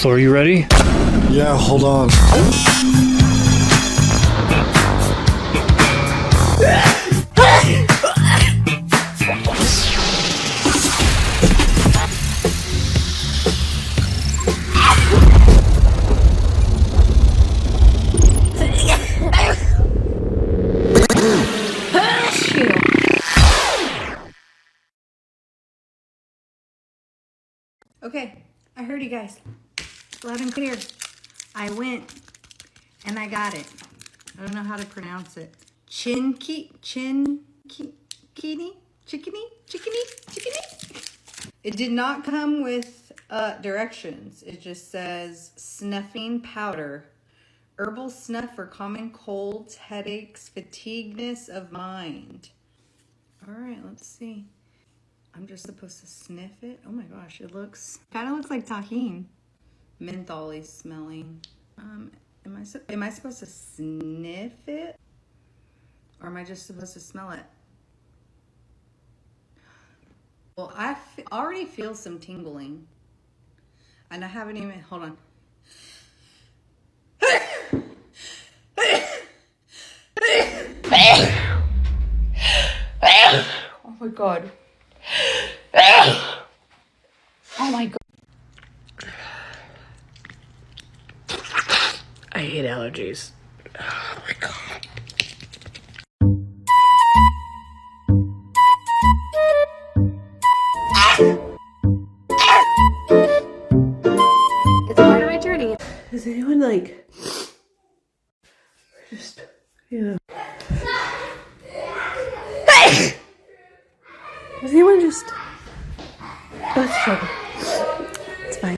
So are you ready? Yeah, hold on. Okay, I heard you guys. Loud and clear. I went and I got it. I don't know how to pronounce it. Chickeny? It did not come with directions. It just says snuffing powder. Herbal snuff for common colds, headaches, fatigueness of mind. All right, let's see. I'm just supposed to sniff it. Oh my gosh, it kind of looks like tahini. Mentholy smelling. Am I supposed to sniff it? Or am I just supposed to smell it? Well, I already feel some tingling. And I haven't even, hold on. Oh my God. Oh my God. I hate allergies. Oh my god. It's part of my journey. Is anyone like just, you know? Is anyone just? Let's trouble. It's fine.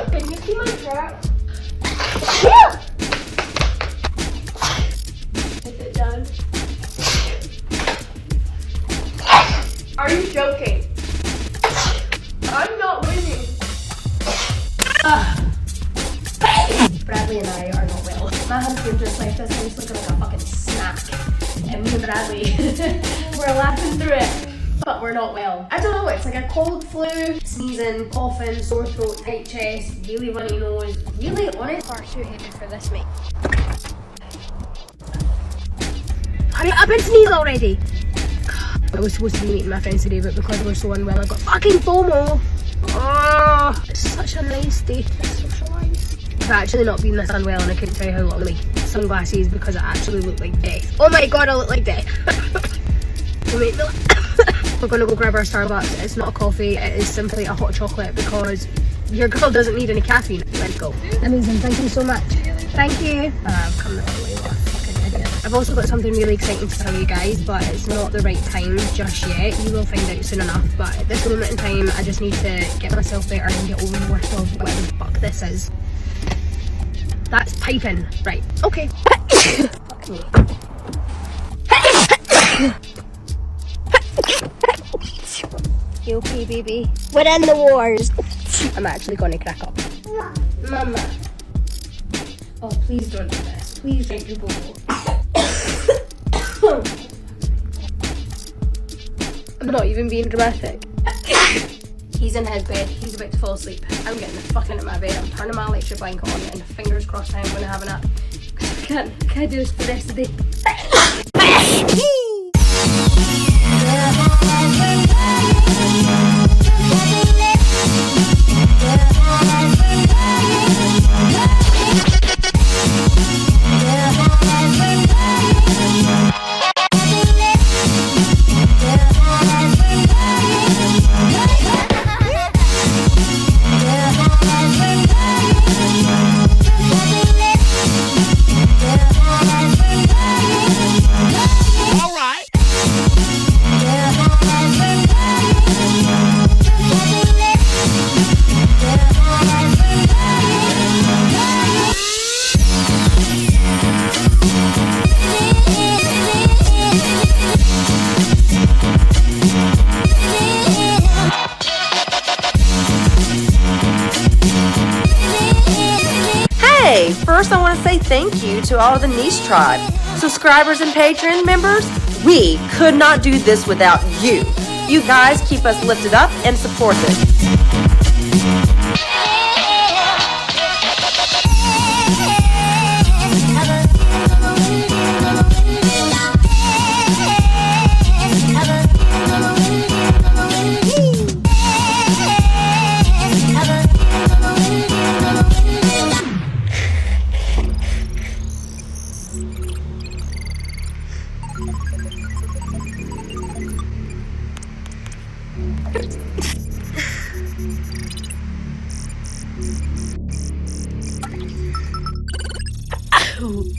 Can you see my truck? Is it done? Are you joking? I'm not winning. Bradley and I are not well. My husband just left us and he's looking like a fucking snack. And me and Bradley, we're laughing through it. But we're not well. I don't know, it's like a cold flu, sneezing, coughing, sore throat, tight chest, really runny nose, really honest. Far too heavy for this, mate. Hurry up and sneeze already! I was supposed to be meeting my friends today, but because we're so unwell, I've got fucking FOMO! Oh, it's such a nice day to socialise. I've actually not been this unwell and I couldn't tell you how long. Like, sunglasses because I actually look like death. Oh my god, I look like death! We're gonna go grab our Starbucks. It's not a coffee, it is simply a hot chocolate because your girl doesn't need any caffeine. Let's go. Amazing, thank you so much. Thank you. I've come the wrong way, what a fucking idiot. I've also got something really exciting to tell you guys, but it's not the right time just yet. You will find out soon enough, but at this moment in time, I just need to get myself better and get over the worst of whatever the fuck this is. That's piping. Right, okay. Fuck me. You okay, baby? We're in the wars. I'm actually gonna crack up. Mama. Oh, please don't do this. Please drink your bobo. I'm not even being dramatic. He's in his bed. He's about to fall asleep. I'm getting the fuck into my bed. I'm turning my electric blanket on and fingers crossed I'm gonna have a nap. I can't do this for the rest of the day. First, I want to say thank you to all of the Niche Tribe. Subscribers and Patreon members, we could not do this without you. You guys keep us lifted up and supported. Oh!